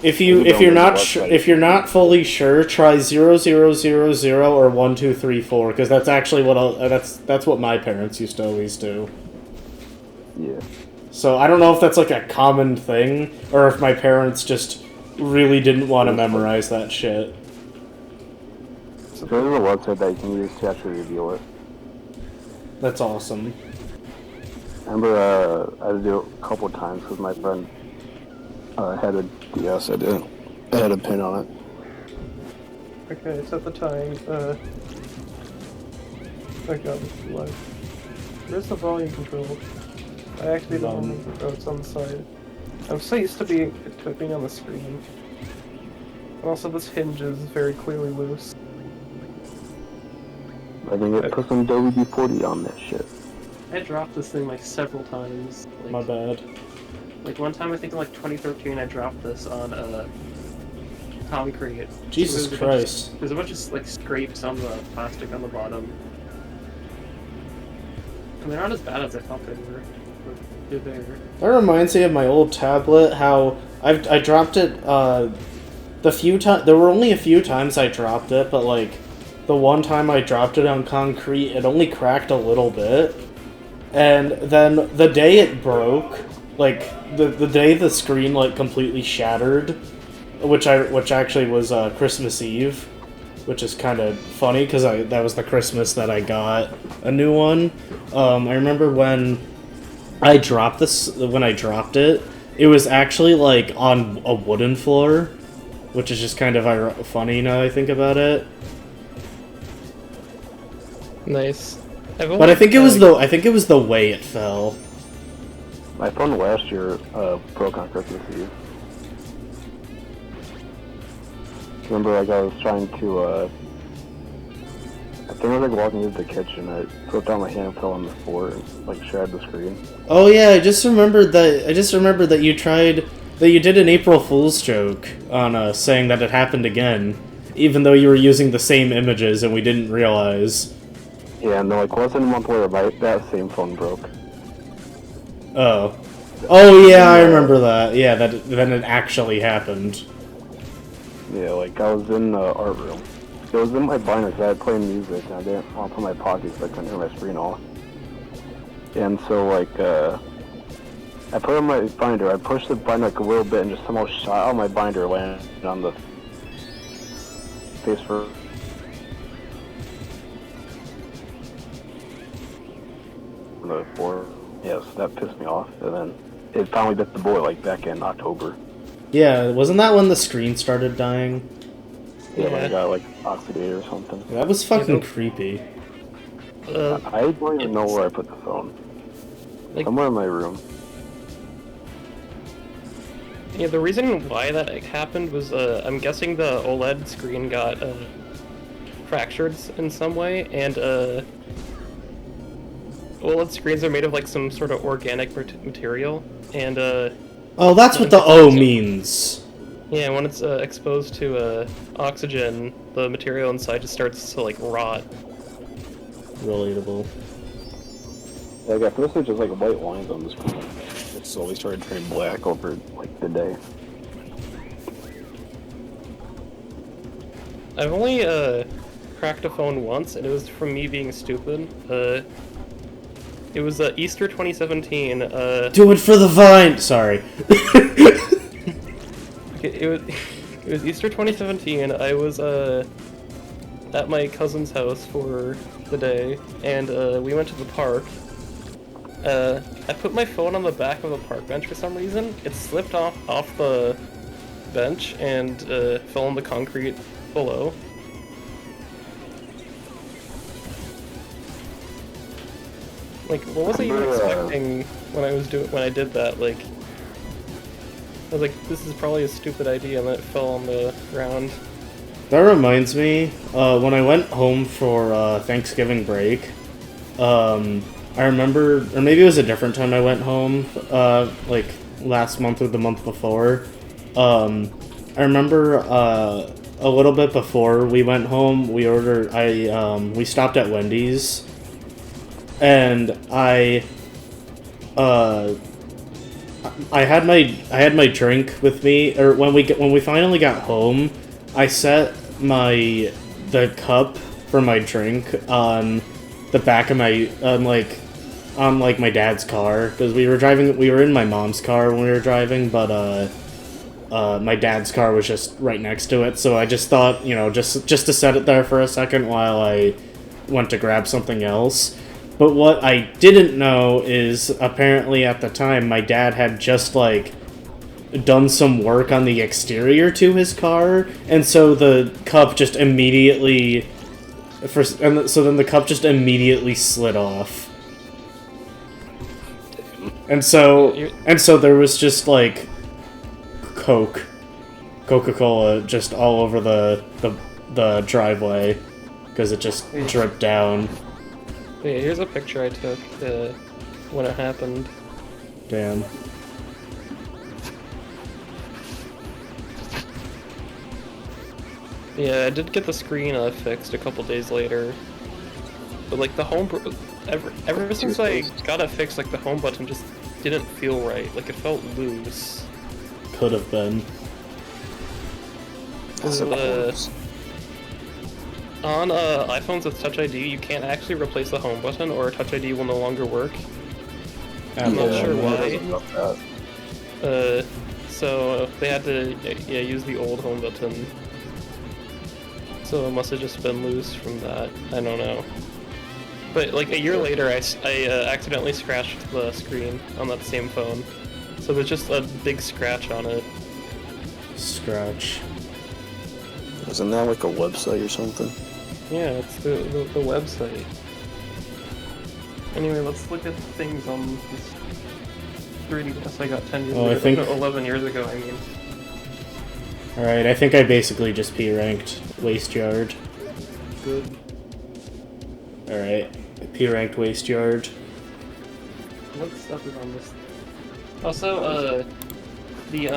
if you're not fully sure, try 0000 or 1234 because that's actually that's what my parents used to always do. Yeah. So I don't know if that's like a common thing or if my parents just really didn't want to memorize that shit. So there's a website that you can use to actually reveal it. That's awesome. I remember I had to do it a couple of times because my friend had a DS. I had a pin on it. Okay, set the time. I got this live. Where's the volume control? I actually don't know. Oh, it's on the side. I'm so used to being on the screen. And also, this hinge is very clearly loose. I can put some WD-40 on that shit. I dropped this thing like several times. Like, My bad. Like one time, I think in like 2013, I dropped this on concrete. Jesus Christ! There's a bunch of like scrapes on the plastic on the bottom. And they're not as bad as I thought they were. But they're there. That reminds me of my old tablet. How I dropped it. The few times there were only a few times I dropped it, but like the one time I dropped it on concrete, it only cracked a little bit. And then the day it broke, like the day the screen like completely shattered, which actually was Christmas Eve, which is kind of funny because that was the Christmas that I got a new one. I remember when I dropped it, it was actually like on a wooden floor, which is just kind of funny now I think about it. Nice. But I think it was the way it fell. My phone last year broke on Christmas Eve. Remember, like I was trying to, I think I was like walking into the kitchen. I slipped on my hand and fell on the floor and like shattered the screen. Oh yeah, I just remembered that you did an April Fool's joke on saying that it happened again, even though you were using the same images and we didn't realize. Yeah, and then like less than a month later, that same phone broke. Oh. Oh yeah, I remember that. Yeah, then it actually happened. Yeah, like I was in the art room. It was in my binder because I had playing music and I didn't want to put my pockets so I couldn't hear my screen off. And so like I put it in my binder, I pushed the binder like a little bit and just somehow shot out my binder, landed on the face for the floor. Yes, that pissed me off, and then it finally bit the boy like back in October. Yeah, wasn't that when the screen started dying? Yeah, when it got like oxidated or something. That was fucking creepy. I don't even know where I put the phone. Like, somewhere in my room. Yeah, the reason why that happened was I'm guessing the OLED screen got fractured in some way, and OLED screens are made of like some sort of organic material, and oh, that's what the O means. Yeah, when it's exposed to oxygen, the material inside just starts to like rot. Relatable. Like at first it was just like white lines on the screen. It slowly started turning black over like the day. I've only cracked a phone once, and it was from me being stupid. It was Easter 2017. Do it for the vine. Sorry. It was Easter 2017. I was at my cousin's house for the day, and we went to the park. I put my phone on the back of a park bench for some reason. It slipped off the bench and fell on the concrete below. Like, what was I even expecting when I did that? Like, I was like, this is probably a stupid idea, and then it fell on the ground. That reminds me, when I went home for Thanksgiving break, I remember, or maybe it was a different time I went home, like last month or the month before. I remember a little bit before we went home, we stopped at Wendy's, and I had my drink with me, or when we finally got home, I set the cup for my drink on the back of on my dad's car, because we were in my mom's car when we were driving, but my dad's car was just right next to it, so I just thought, just to set it there for a second while I went to grab something else. But what I didn't know is, apparently at the time, my dad had just, done some work on the exterior to his car, and so the cup just immediately... so then the cup just immediately slid off. And so there was just, Coca-Cola just all over the driveway, because it just dripped down. Yeah, here's a picture I took when it happened. Damn. Yeah, I did get the screen fixed a couple days later. But the home ever since I got it fixed, the home button just didn't feel right. It felt loose. Could have been. On iPhones with Touch ID, you can't actually replace the home button, or Touch ID will no longer work. I'm not sure why. So they had to use the old home button. So it must have just been loose from that. I don't know. But a year later, I accidentally scratched the screen on that same phone. So there's just a big scratch on it. Scratch. Isn't that a website or something? Yeah, it's the website. Anyway, let's look at things on this 3DS I got 10 years ago. 11 years ago, I mean. Alright, I think I basically just P-ranked Wasteyard. Good. Alright, P-ranked Wasteyard. What stuff is on this? Also, the,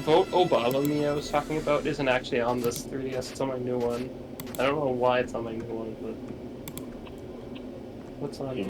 Vote Obama me I was talking about isn't actually on this 3DS, it's on my new one. I don't know why it's on my new one, but... What's on